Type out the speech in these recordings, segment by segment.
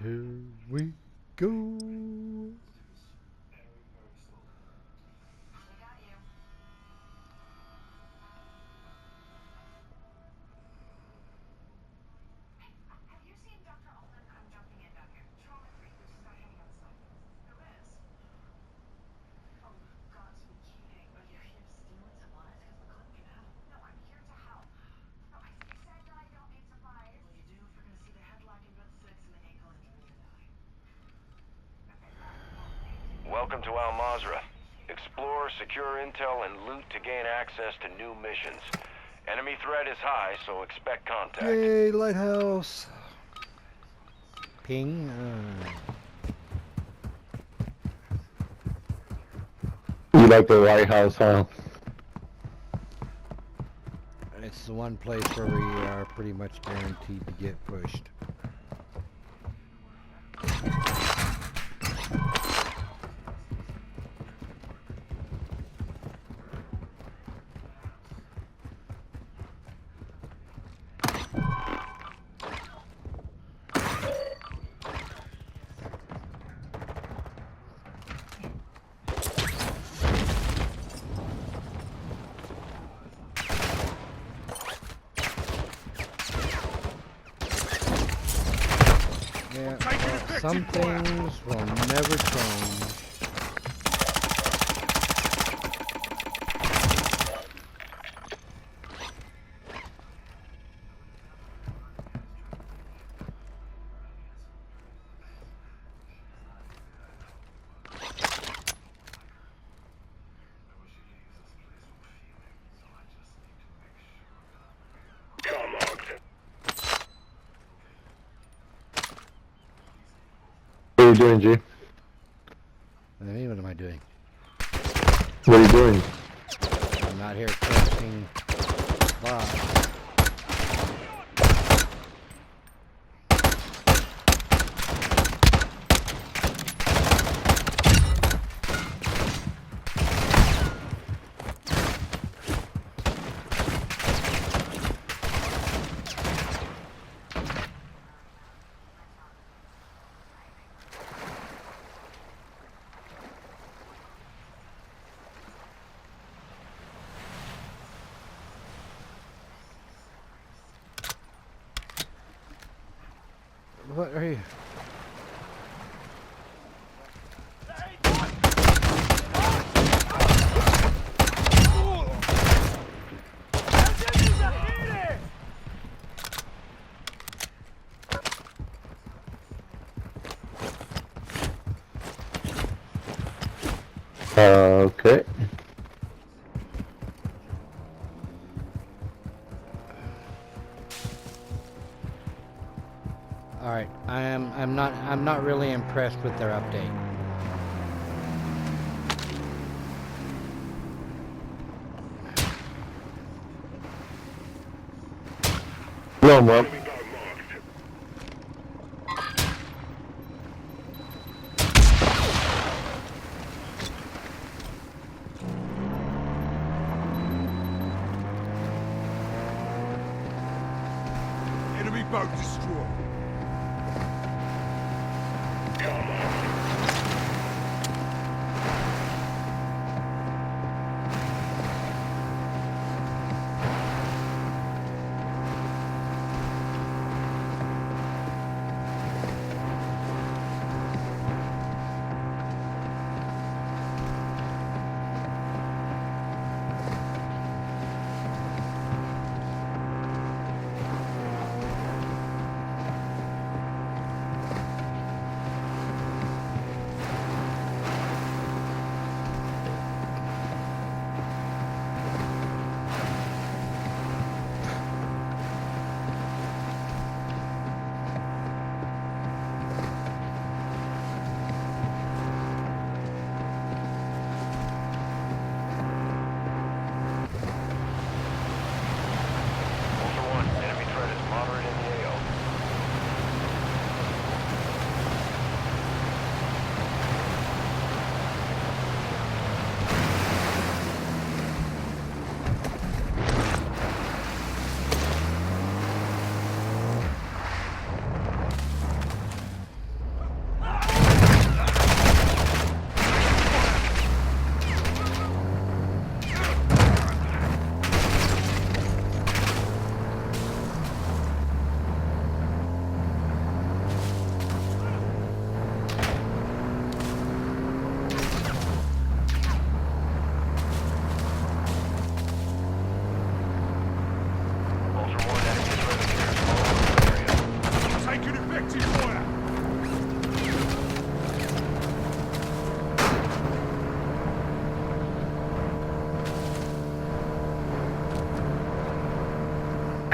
Here we go. Welcome to Al Mazrah. Explore, secure intel, and loot to gain access to new missions. Enemy threat is high, so expect contact. Yay, lighthouse. Ping. You like the lighthouse, huh? It's the one place where we are pretty much guaranteed to get pushed. Yeah, well, some things will never change. What are you doing, G? What am I doing? What are you doing? I'm not here collecting bots. What are you? Okay. All right, I'm not really impressed with their update. No, Mom. Enemy boat destroyed.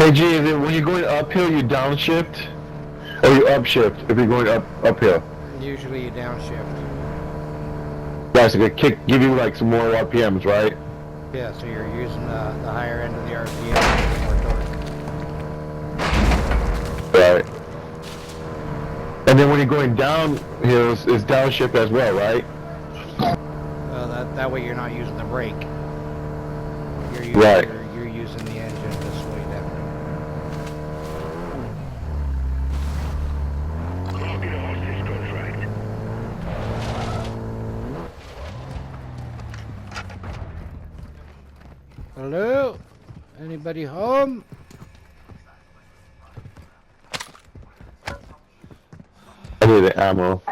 Hey G, is it when you're going uphill you downshift? Or you upshift if you're going uphill? Usually you downshift. That's a good kick, give you like some more RPMs, right? Yeah, so you're using the higher end of the RPM to get more torque. Right. And then when you're going downhill, it's downshift as well, right? That way you're not using the brake. Right. You're using the engine to slow you down. Hello? Anybody home? I need the ammo.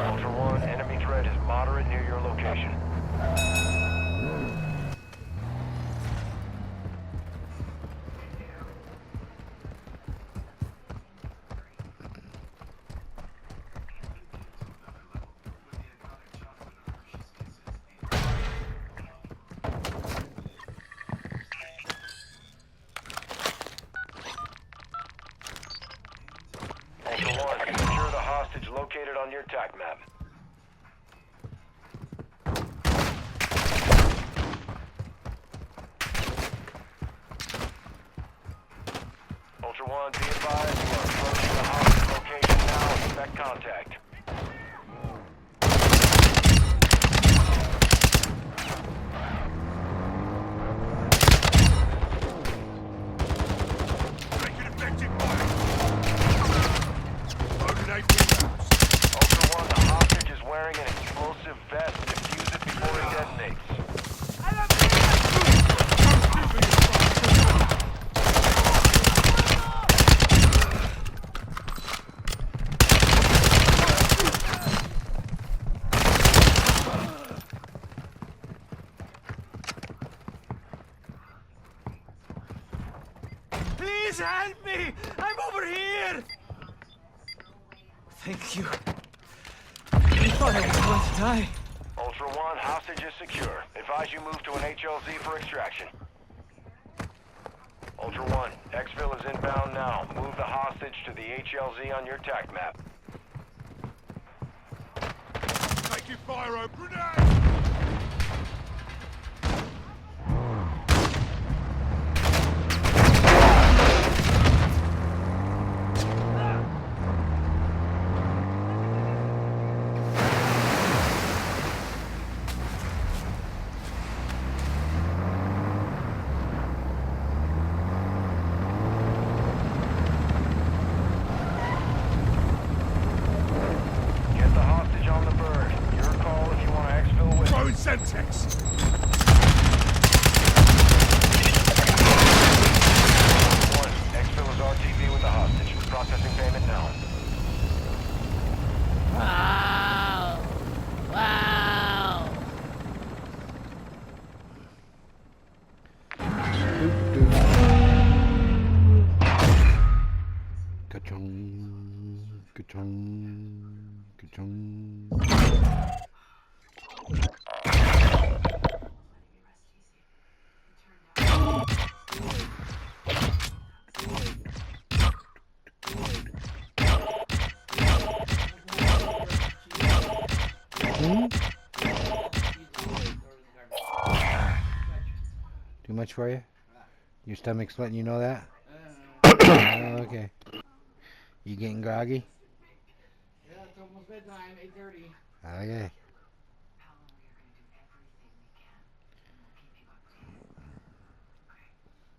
Ultra One, enemy threat is moderate near your location. Ultra One, secure the hostage located on your TAC map. Ultra One, be advised, you are approaching the hostage location now. Expect contact. Taking effective fire. Loaded AP rounds. Ultra One, the hostage is wearing an explosive vest. Defuse it before it detonates. Please help me! I'm over here! Thank you. I thought I was going to die. Ultra One, hostage is secure. Advise you move to an HLZ for extraction. Ultra One, exfil is inbound now. Move the hostage to the HLZ on your TAC map. Taking fire on grenade. Get the hostage on the bird. Your call if you want to exfil with it. Throwing Semtex. One, exfil is RTB with the hostage. Processing payment now. Wow! Wow! Ka-chung, ka-chung, ka-chung. Too much for you? Your stomach's letting you know that? Oh, okay. You getting groggy? Yeah, it's almost bedtime, 8:30. Okay.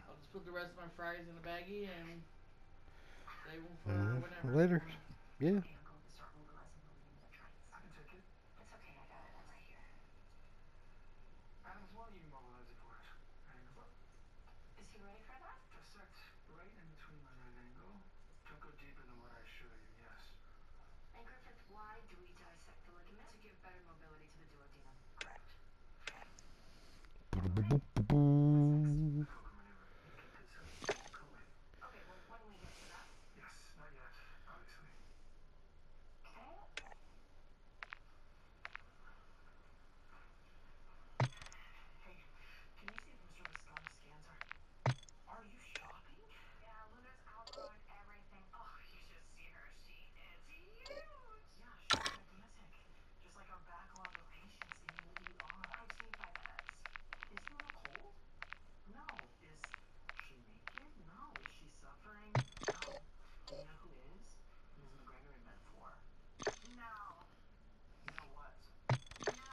I'll just put the rest of my fries in a baggie and save them for whenever. Later. Yeah. Why do we dissect the ligament? To give better mobility to the duodenum. Correct. Boo-boo-boo-boo. Okay, well, when we get to that. Yes, not yet, obviously. Okay. Hey, can you see if Mr. Visconti's scans are you shopping? Yeah, Luna's outgrowing everything. Oh, you should see her. She is huge. Yeah, she's gigantic. Just like our backlog of patients in the ER. I've seen 5 minutes. Is Luna cold? No. Is she naked? No. Is she suffering? No. Do you know who is? Ms. McGregor in Med 4. No. No what? No.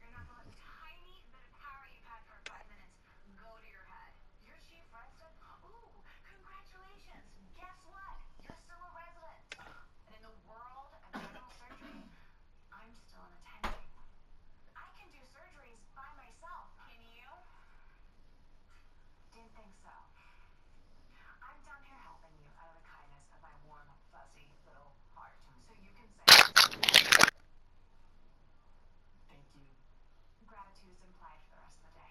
You're not gonna let the tiny bit of power you've had for 5 minutes go to your head. Your chief resident? Ooh, congratulations. Guess what? You're still a resident. And in the world of general surgery, I'm still an attending. I can do surgeries by myself. Can you? Didn't think so. I'm down here helping you out of the kindness of my warm, fuzzy little heart. So you can say thank you. Gratitude is implied for the rest of the day.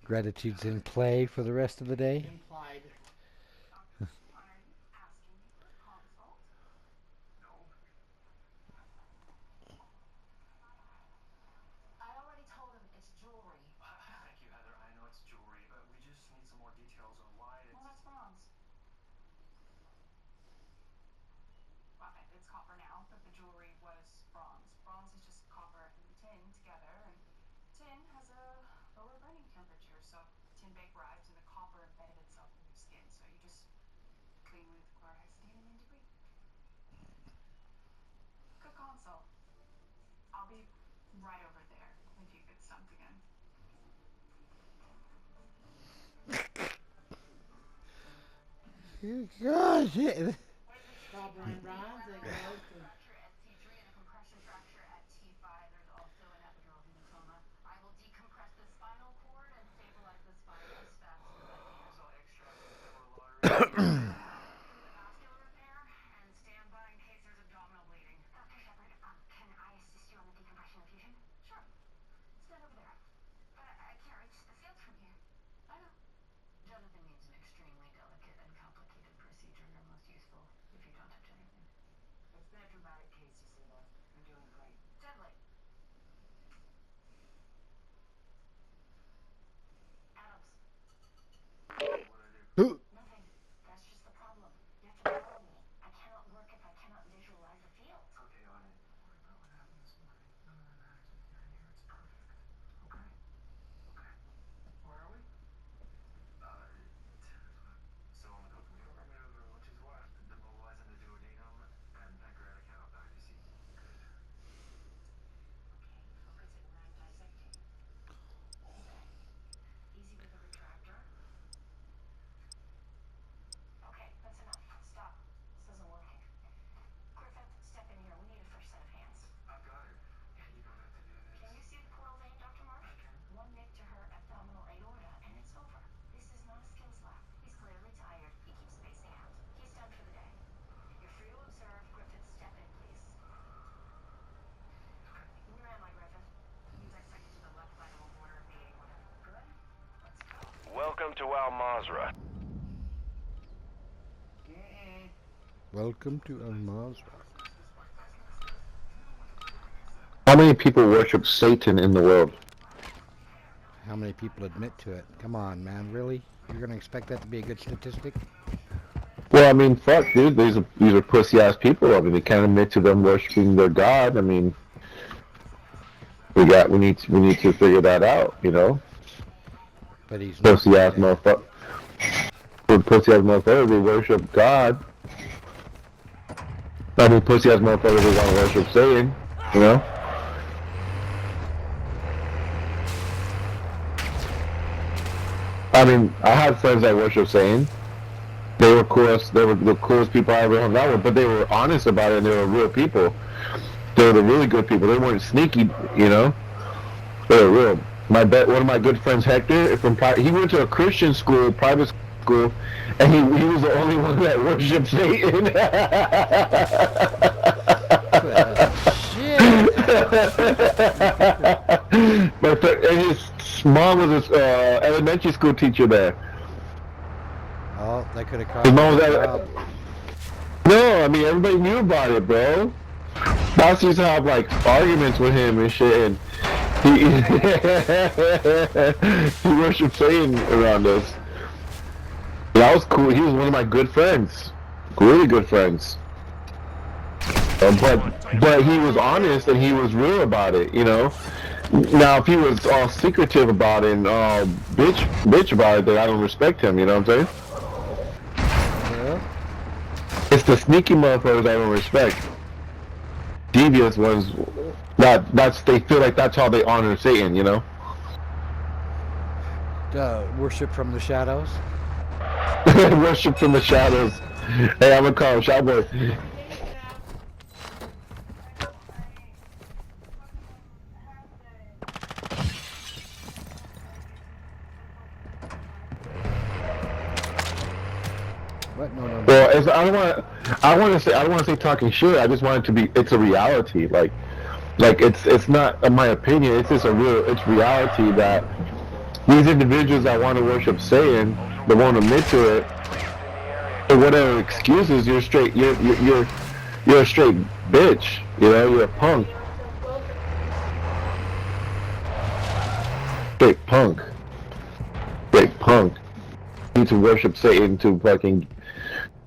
Gratitude's in play for the rest of the day. Implied. Are you asking me for a consult? No. I already told him it's jewelry. Thank you, Heather. I know it's jewelry, but we just need some more details on why it's... Well, that's bronze. Well, it's copper now, but the jewelry was bronze. Bronze is just copper and tin together, and tin has a lower burning temperature, so tin vaporized and the copper embedded itself in your skin, so you just clean with chlorhexidine and degree. Good consult. I'll be right over there if you get something in. Gosh, Copper and bronze, they go to. Fracture at T3 and a compression fracture at T5. There's also an epidural hematoma. I will decompress the spinal cord and stabilize the spine as fast as I can. I saw extracts in the federal lottery. Do the vascular repair and stand by in case there's abdominal bleeding. Dr. Shepard, can I assist you on the decompression infusion? Sure. Stand over there. But I can't reach the field from here. I know. Jonathan needs an extremely delicate and complicated procedure. You're most useful if you don't touch anything. It's been a dramatic case, you see that. You're doing great. Deadly. Adams. What'd I do? Nothing. That's just the problem. You have to follow me. I cannot work if I cannot visualize the field. Okay, on it. Don't worry about what happened this morning. None of that matters with you in here. It's perfect. Okay? Okay. Where are we? 10 o'clock. So on the copper maneuver, which is what? Demobilizing the duodenum and pancreatic IVC. Good. Okay, focus it where I'm dissecting. Okay. Easy with the retractor. Okay, that's enough. Stop. This isn't working. Griffith, step in here. We need a fresh set of hands. I've got it. Yeah, you don't have to do this. Can you see the portal vein, Dr. Marsh? I can. 1 nick to her abdominal aorta, and it's over. This is not a skills lab. He's clearly tired. He keeps spacing out. He's done for the day. You're free to observe. Griffith, step in, please. Where am I, Griffith? You dissected to the left lateral border, the aorta. Good. Let's go. Welcome to Al Mazrah. welcome to Al Mazrah. How many people worship Satan in the world? How many people admit to it? Come on, man, really? You're gonna expect that to be a good statistic? Well, I mean, fuck, dude. These are pussy-ass people. I mean, they can't admit to them worshiping their God. I mean, we need to figure that out, you know? But he's not. Pussy-ass motherfucker. Pussy-ass motherfucker, they worship God. I mean, pussy-ass motherfuckers, they want to worship Satan, you know? I mean, I had friends that worship Satan. They were coolest. They were the coolest people I ever hung out with. But they were honest about it, and they were real people. They were the really good people. They weren't sneaky, you know. They were real. one of my good friends, Hector, he went to a Christian school, private school, and he was the only one that worshipped Satan. Shit. And his mom was his elementary school teacher there. Oh, that could have cost His mom was him a job. No, I mean everybody knew about it, bro. Boss used to have like arguments with him and shit, and he worshipped Satan around us. That was cool. He was one of my good friends, really good friends. But he was honest and he was real about it, you know. Now if he was all secretive about it and bitch about it, then I don't respect him. You know what I'm saying? Yeah. It's the sneaky motherfuckers I don't respect. Devious ones, they feel like that's how they honor Satan, you know? Worship from the shadows. Worship from the shadows. Hey, I'm gonna call him Shotboy. What? No. Well, I don't want to say talking shit. I just want it to be. It's a reality. Like it's not my opinion. It's just it's reality that these individuals that want to worship Satan, they won't admit to it, for whatever excuses, you're a straight bitch. You know, you're a punk. Straight punk. Straight punk. You need to worship Satan to fucking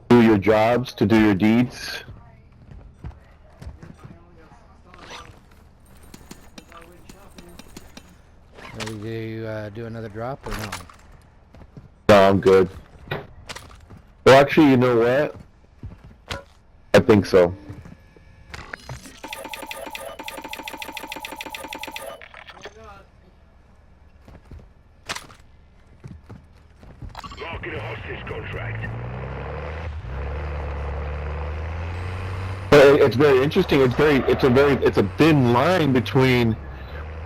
do your jobs, to do your deeds. Ready to do another drop or no? No, I'm good. Well, actually, you know what? I think so. Lock in a hostage contract. But it's very interesting. It's a thin line between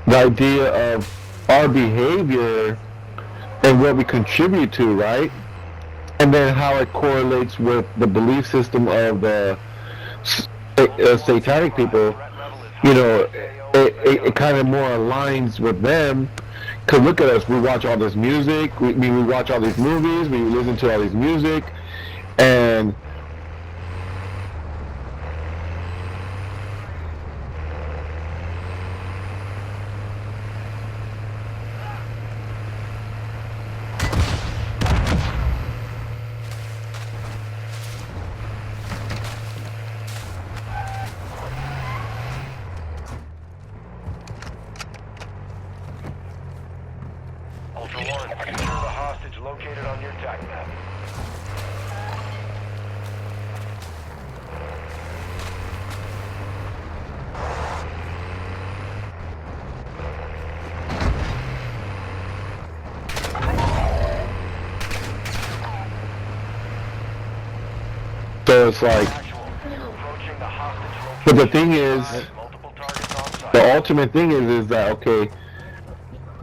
the idea of our behavior and what we contribute to, right? And then how it correlates with the belief system of the satanic people. You know, it kind of more aligns with them. Cause look at us, we watch all this music, we watch all these movies, we listen to all these music, and Ultra One, secure the hostage located on your TAC map. so it's like, You're approaching the hostage but the location. thing is, Multiple targets on site. the ultimate thing is that, okay,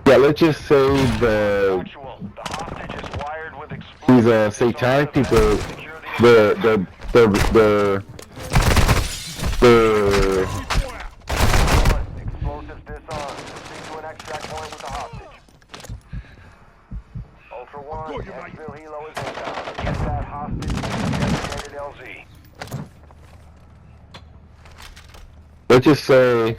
yeah, let's just say The hostage is wired with explosives. these satanic people, Secure the the explosives disarmed. Proceed to an extract point with the hostage. Ultra One, Got you, mate. exfil helo is inbound. Get that hostage to the designated LZ. let's just say,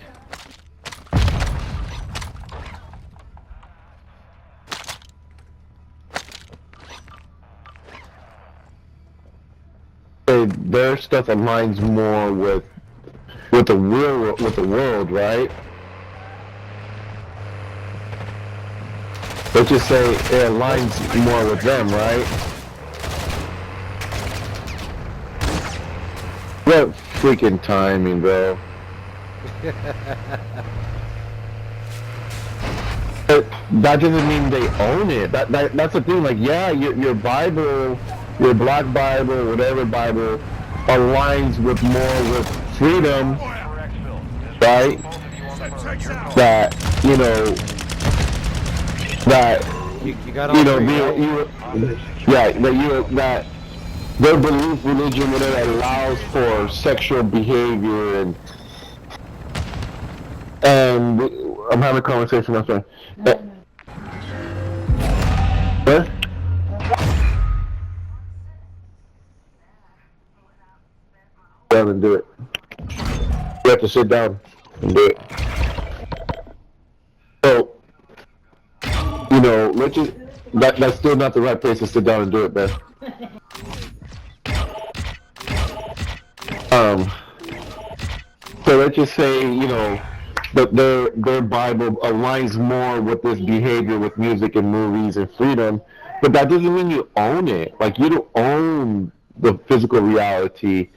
their stuff aligns more with the world, right? Let's just say it aligns more with them, right? What freaking timing, bro. But that doesn't mean they own it. That's the thing. Like, yeah, your Bible, your Black Bible, whatever Bible, aligns with more with freedom, right? That, you know, that You got all you know three, you, right? yeah, that their belief religion that allows for sexual behavior and I'm having a conversation with my friend. What? Down and do it. You have to sit down and do it. So, let's just that's still not the right place to sit down and do it, man. Um, so let's just say, that their Bible aligns more with this behavior with music and movies and freedom, but that doesn't mean you own it. Like you don't own the physical reality.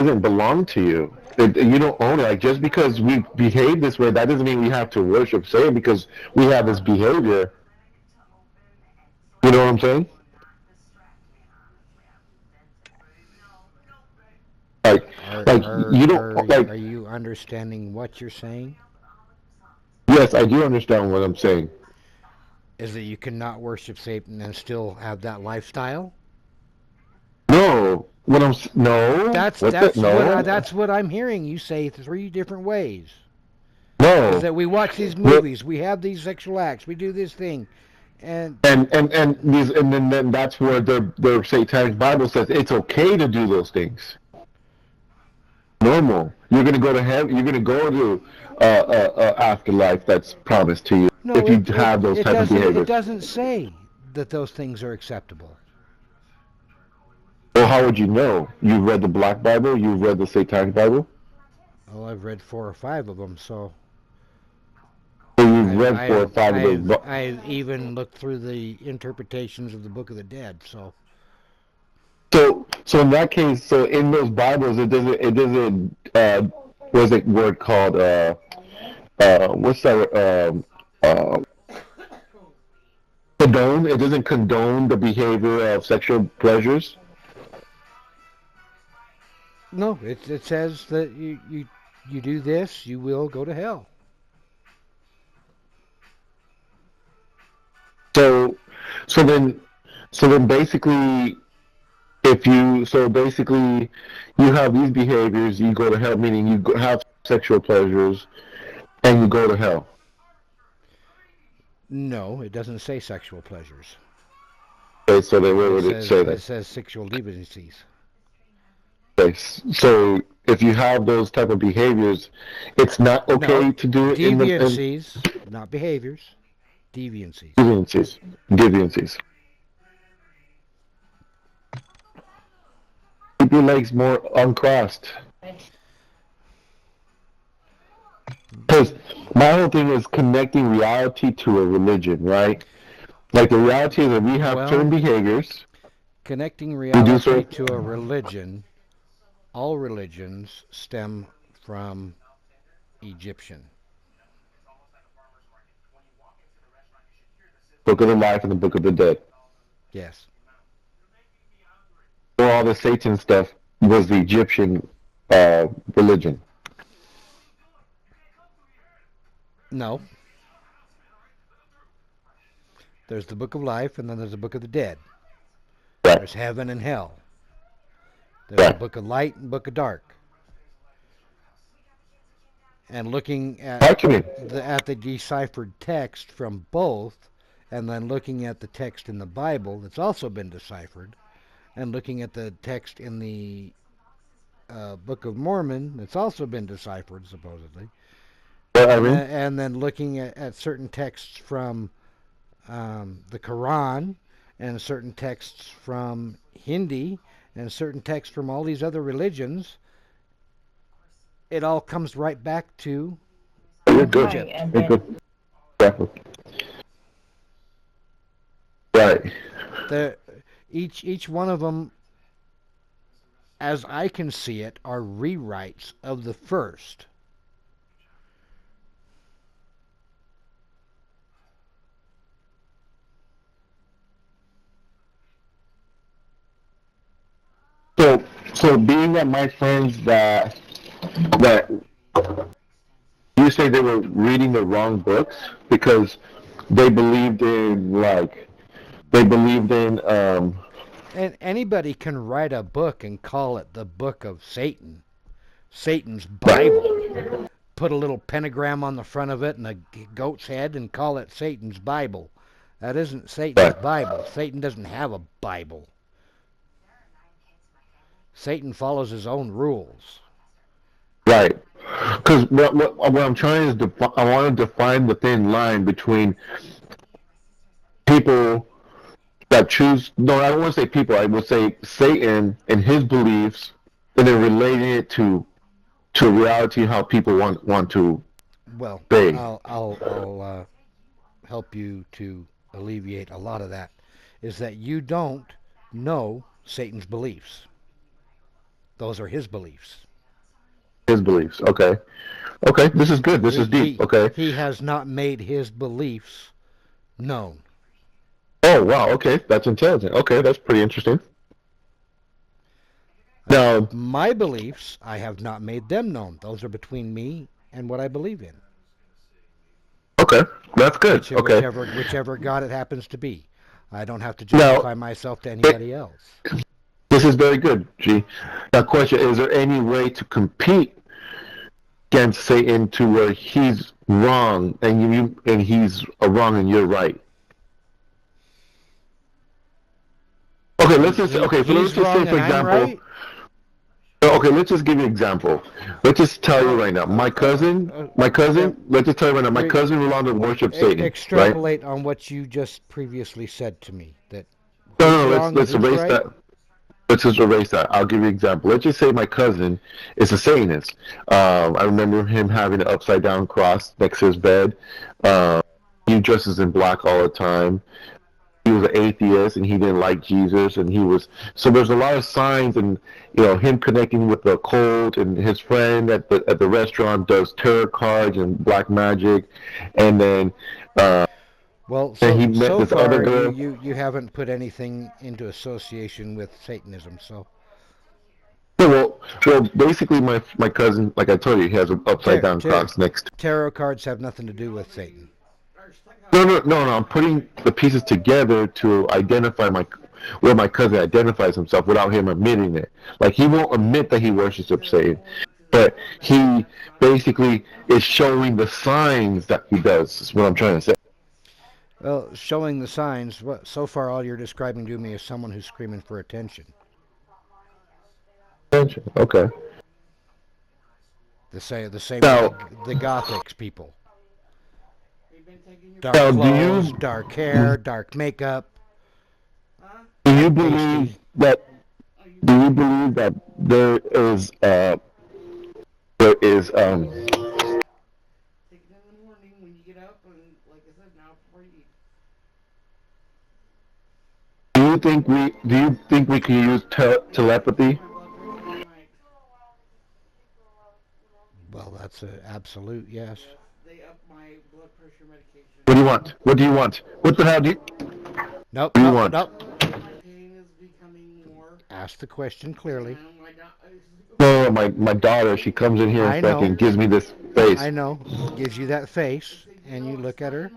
It doesn't belong to you. You don't own it. Like just because we behave this way, that doesn't mean we have to worship Satan because we have this behavior. You know what I'm saying? Like, Are like are you don't are like. are you understanding what you're saying? Yes, I do understand what I'm saying. Is that you cannot worship Satan and still have that lifestyle? No, no. That's What the that's what I, no, that's what I'm hearing you say three different ways. Is no. that we watch these What movies, we have these sexual acts, we do this thing, and and then that's where their satanic Bible says it's okay to do those things. Normal. You're gonna go to heaven. You're gonna go to afterlife that's promised to you no, if you it it have those it type of doesn't it behaviors. doesn't say that those things are acceptable. Well, how would you know? You've read the Black Bible. You've read the Satanic Bible. Well, I've read 4 or 5 of them, so So you've I've read 4 or 5 of those. I've even looked through the interpretations of the Book of the Dead. So So in that case, so in those Bibles, it doesn't what's it word called what's that condone? It doesn't condone the behavior of sexual pleasures. no, it says that you do this, you will go to hell. So so then so then basically if you so basically you have these behaviors, you go to hell, meaning have sexual pleasures and you go to hell. No, it doesn't say sexual pleasures. Okay, so then where would it say It that? says sexual deviancies. Okay, so if you have those type of behaviors, it's not No, okay to do it in deviancies, not behaviors. Deviancies. deviancies. Deviancies. Keep your legs more uncrossed. Because my whole thing is connecting reality to a religion, right? Like the reality is that we have Well, certain behaviors. connecting We do reality certain. to a religion, all religions stem from Egyptian. Book of the Life and the Book of the Dead. Yes. Or all the Satan stuff was the Egyptian religion. No. There's the Book of Life, and then there's the Book of the Dead. Right. There's heaven and hell. There's the Right. Book of Light and Book of Dark. And looking Talk to me. at the deciphered text from both, and then looking at the text in the Bible that's also been deciphered, and looking at the text in the Book of Mormon that's also been deciphered supposedly, What, and Irene? then looking at certain texts from the Quran and certain texts from Hindi and certain texts from all these other religions, it all comes right back to You're good. Egypt. You're good. Exactly. Right. The each one of them, as I can see it, are rewrites of the first. so being that my friends that you say they were reading the wrong books because they believed in they believed in And anybody can write a book and call it the Book of Satan, Satan's Bible. Put a little pentagram on the front of it and a goat's head and call it Satan's Bible. That isn't Satan's right Bible. Satan doesn't have a Bible. Satan follows his own rules. right because what I'm trying is I want to define the thin line between people that choose no I don't want to say people I would say Satan and his beliefs and then relating it to reality how people want to Well, be. I'll help you to alleviate a lot of that. Is that you don't know Satan's beliefs. Those are his beliefs. His beliefs. Okay. Okay. This is good. This is deep. Okay. He has not made his beliefs known. Oh wow. Okay. That's intelligent. Okay. That's pretty interesting. Now, My beliefs, I have not made them known. Those are between me and what I believe in. okay. That's good. Okay. Whichever God it happens to be. I don't have to Now, justify myself to anybody else. this is very good, G. Now, question: is there any way to compete against Satan to where he's wrong and he's wrong and you're right? Okay. Let's just okay. So let's He's just say, wrong for and I'm example. right. Okay, let's just give you an example. Let's just tell you right now. My cousin. Let's just tell you right now. My cousin Rolando worships Satan, right? Extrapolate on what you just previously said to me. That No, who's no, wrong and let's who's erase right? that. Let's just erase that. I'll give you an example. Let's just say my cousin is a Satanist. I remember him having an upside down cross next to his bed. He dresses in black all the time. He was an atheist and he didn't like Jesus, and he was so there's a lot of signs, and him connecting with the occult, and his friend at the restaurant does tarot cards and black magic, and then Well, and he so met so this other far girl. you haven't put anything into association with Satanism. So Yeah, well, basically, my cousin, like I told you, he has an upside tar- down tar- cross next. tarot cards have nothing to do with Satan. No. I'm putting the pieces together to identify where my cousin identifies himself without him admitting it. Like he won't admit that he worships Satan, but he basically is showing the signs that he does. Is what I'm trying to say. Well, showing the signs. So far, all you're describing to me is someone who's screaming for attention. Okay. The same with Now, the Gothics people. We've been taking your Dark now, clothes, dark hair, dark makeup. huh? do you Pasty. believe that? Do you believe that there is Take it in the morning when you get up, and like I said, now before you eat. do you think we can use telepathy? My blood pressure every night. Well, that's an absolute yes. Yes, they up my blood pressure medication. What do you want? What do you want? What the hell do you? Nope, What do you nope, want? nope. My pain is becoming more. Ask the question clearly. And my No, my daughter, she comes in here I and know. fucking gives me this face. I know. Gives you that face, and you look at her,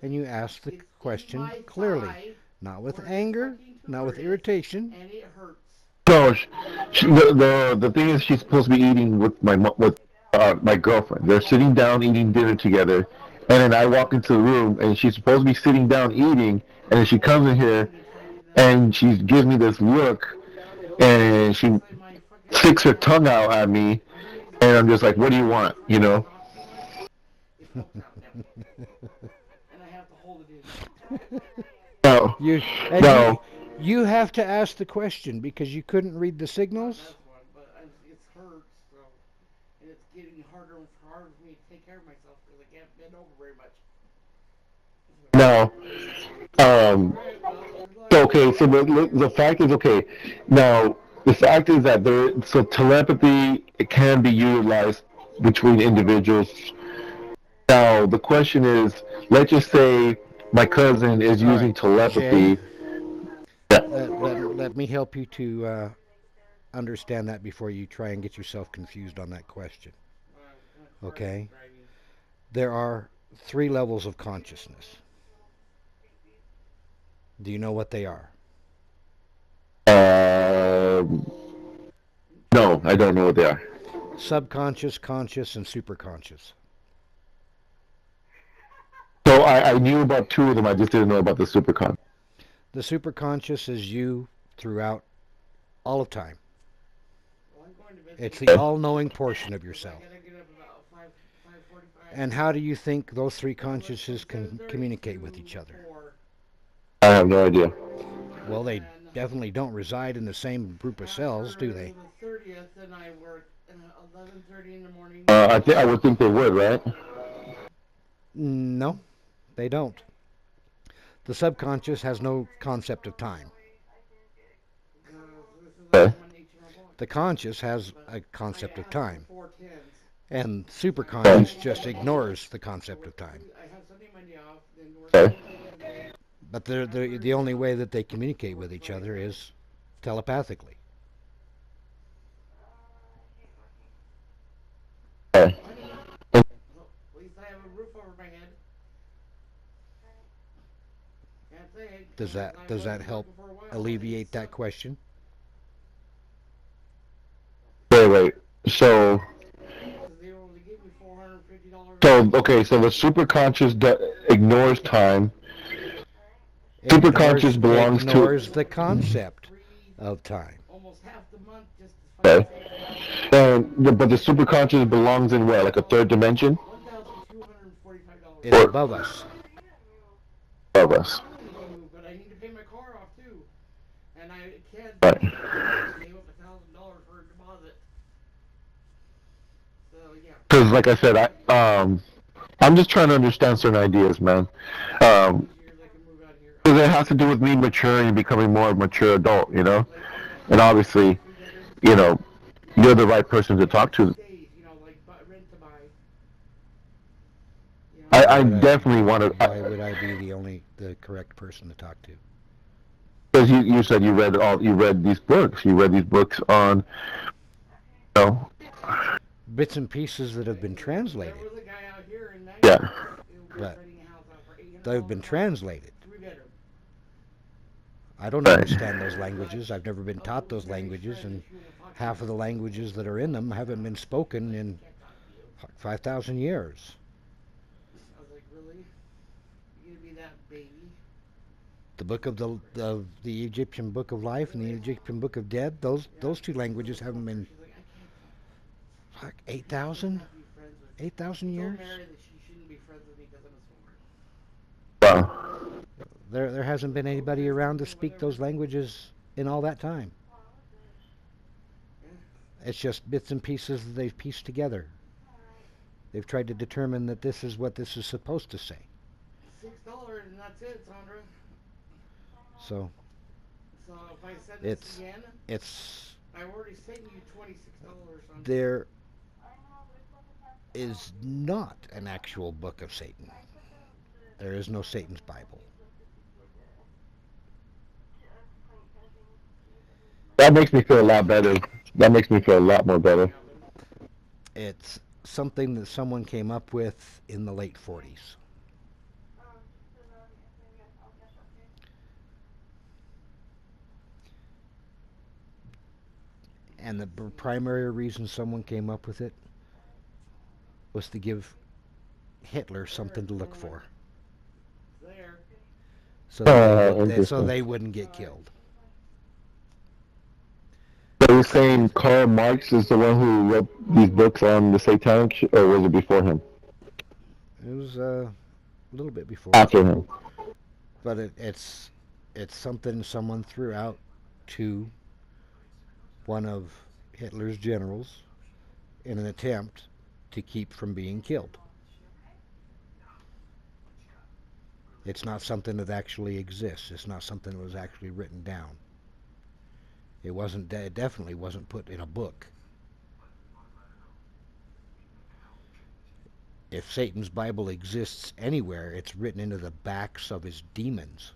and you ask the question clearly. Not with anger, not with irritation. and it hurts. No, the thing is, she's supposed to be eating with my girlfriend. They're sitting down eating dinner together, and then I walk into the room, and she's supposed to be sitting down eating, and then she comes in here, and she gives me this look, and she sticks her tongue out at me, and I'm just like, what do you want? You know? And I have to hold it in. No, And no. you have to ask the question because you couldn't read the signals. That's one, but it hurts, so and it's getting harder and harder for me to take care of myself because I can't bend over very much. No. Okay, so the fact is, okay, now, the fact is that so telepathy, it can be utilized between individuals. Now, the question is, let's just say my cousin is All using right, telepathy. Jay, let me help you to understand that before you try and get yourself confused on that question. Okay? There are 3 levels of consciousness. Do you know what they are? No, I don't know what they are. Subconscious, conscious, and superconscious. So I knew about 2 of them. I just didn't know about the supercon. The superconscious is you throughout all of time. Well, I'm going to bed It's soon, the all-knowing portion of because I yourself. gotta get up about 5:45. And how do you think those 3 consciousness can communicate with each other? I have no idea. Well, they definitely don't reside in the same group of cells, do they? The 30th, and I work 11:30 in the morning. I would think they would, right? No, they don't. The subconscious has no concept of time. Okay. The conscious has a concept of time. 4:10s. And superconscious just ignores the concept of time. I have Sunday, Monday off, then work Okay. Wednesday. But the only way that they communicate with each other is telepathically. Okay. At least I have a roof over my head. Can't say it, Does that because I does that wasn't help working for a while. alleviate that question? Wait. So, Because they only gave me $450. okay, so the superconscious ignores time. It Superconscious belongs ignores to. the concept of time. Almost half the month just to Okay. $1,245. But the superconscious belongs in where? Like a 3rd dimension? It's above us. Above us. But I need to pay my car off too, and I can't Right. save up $1,000 for a deposit. So yeah. Because, like I said, I'm just trying to understand certain ideas, man. Years I can move out here. Because it has to do with me maturing and becoming more of a mature adult, you know? And obviously, you know, you're the right person to talk to. Days, like rent to buy. I definitely want to. Why would I be the correct person to talk to? Because you said you read these books. You read these books on, you know. Bits and pieces that have been translated. There was a guy out here in Yeah. But renting a house out for $800 they've been translated. 3-bedroom. I don't understand those languages. I've never been taught those languages, and half of the languages that are in them haven't been spoken in 5,000 years. I was like, really? You gonna be that baby? The book of the Egyptian Book of Life and the Egyptian Book of Dead, those 2 languages haven't been She's like, I can't. 8,000 Be friends with. 8,000 Told years. Mary that she shouldn't be friends with me because I'm a swimmer. Wow. There hasn't been anybody around to speak those languages in all that time. It's just bits and pieces that they've pieced together. They've tried to determine that this is what this is supposed to say. $6 and that's it, Sandra. So So if I said this again, it's I already sent you $26. On there is not an actual book of Satan. There is no Satan's Bible. That makes me feel a lot better. That makes me feel a lot more better. It's something that someone came up with in the late 40s. And the primary reason someone came up with it was to give Hitler something to look for. there. So they wouldn't get killed. So you're saying Karl Marx is the one who wrote these books on the satanic or was it before him? It was a little bit before. After him. But it's something someone threw out to one of Hitler's generals in an attempt to keep from being killed. It's not something that actually exists. It's not something that was actually written down. It definitely wasn't put in a book. If Satan's Bible exists anywhere, it's written into the backs of his demons.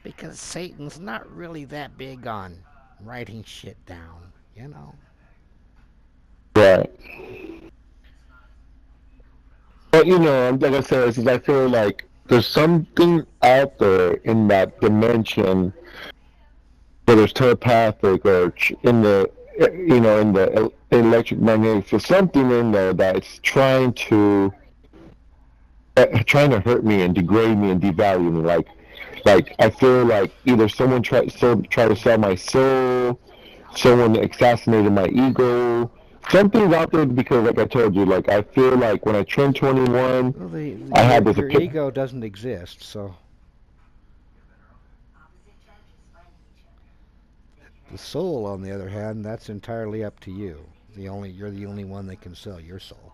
Because Satan's not really that big on writing shit down, you know. Right. But like I said, I feel like there's something out there in that dimension, whether it's telepathic or in the in the electric magnetic, there's something in there that's trying to hurt me and degrade me and devalue me. Like I feel like either someone try to sell my soul, someone assassinated my ego. Something's out there because, like I told you, like I feel like when I turned 21, Well, I had this your ego doesn't exist, so the soul, on the other hand, that's entirely up to you. You're the only one that can sell your soul.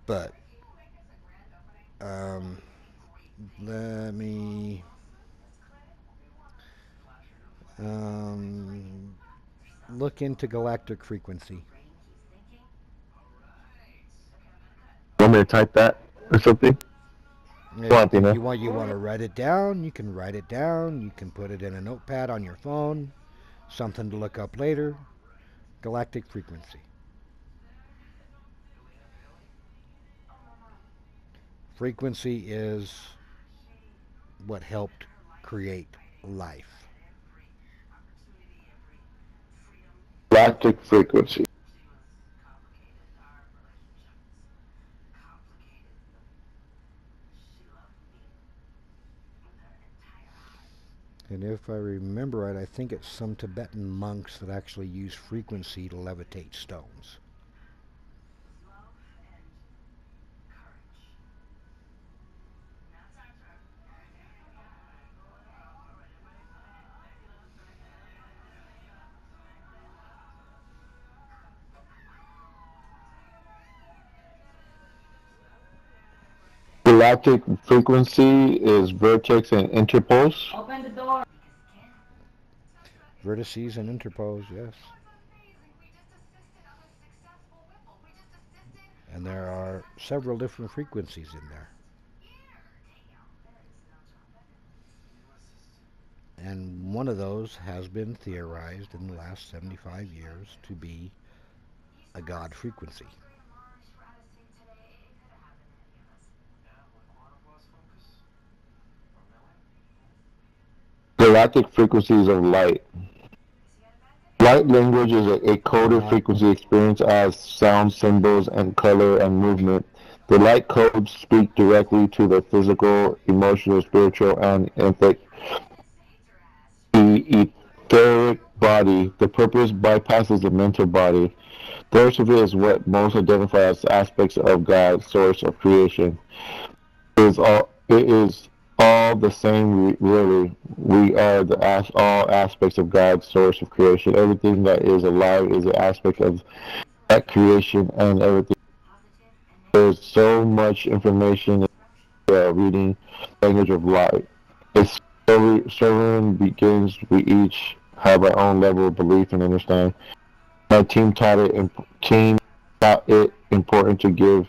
But um, let me um, look into galactic frequency. Want me to type that or something? If you want to write it down, you can write it down. You can put it in a notepad on your phone. Something to look up later. Galactic frequency. Frequency is what helped create life. Galactic frequency. And if I remember right, I think it's some Tibetan monks that actually use frequency to levitate stones. Galactic frequency is vertex and interpose. Open the door. Vertices and interpose, yes. And there are several different frequencies in there. And one of those has been theorized in the last 75 years to be a God frequency. Galactic frequencies of light. Light language is a coded frequency experienced as sound, symbols, and color and movement. The light codes speak directly to the physical, emotional, spiritual, and etheric body. The purpose bypasses the mental body. The rest of it is what most identify as aspects of God's source of creation. It is all the same. Really, we are all aspects of God's source of creation. Everything that is alive is an aspect of that creation, and everything. There's so much information in reading language of light. It's sovereign begins. We each have our own level of belief and understanding. My team thought it important to give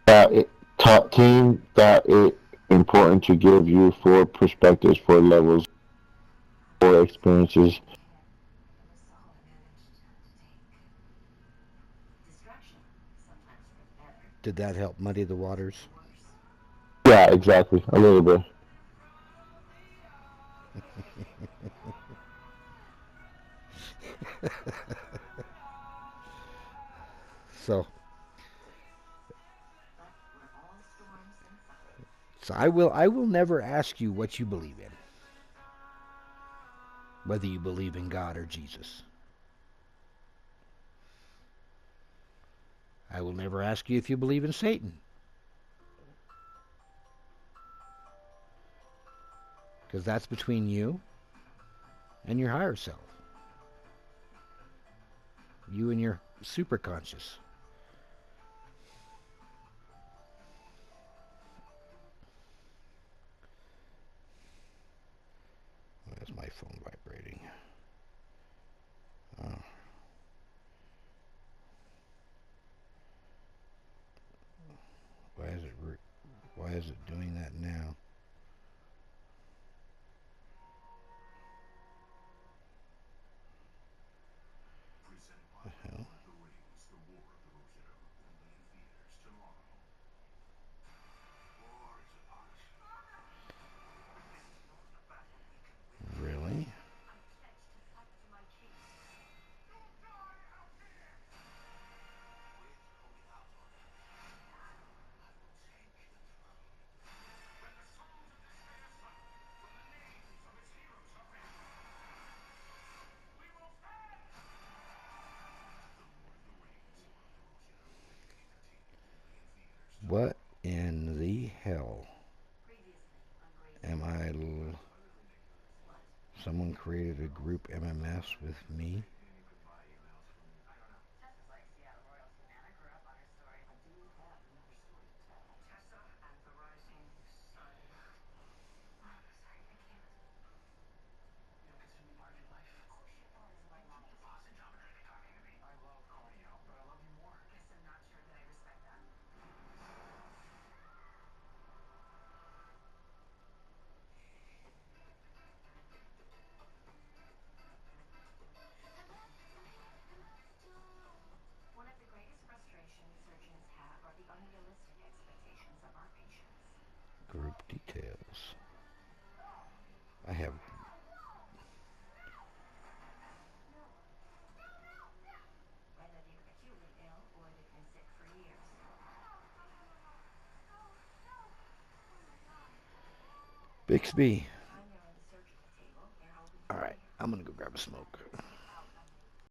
that it taught team that it important to give you four perspectives, four levels, four experiences. Did that help muddy the waters? Yeah, exactly. A little bit. So, I will never ask you what you believe in, whether you believe in God or Jesus. I will never ask you if you believe in Satan, because that's between you and your higher self. You and your superconscious. Why is my phone vibrating? Oh. Why is it doing that? What in the hell am I? Someone created a group MMS with me. Tessa and the rising sun. I'm sorry, I can't. You don't consider me part of your life? Of course you are. I do the bossing job and then you're talking to me. I love cardio, but I love you more. Guess I'm not sure that I respect that. One of the greatest frustrations surgeons have are the unrealistic expectations of our patients. Group details. I have Whether they're acutely ill or they've been sick for years. Bixby. I'm there on the surgical table, and I'll be All right, I'm gonna go grab a smoke.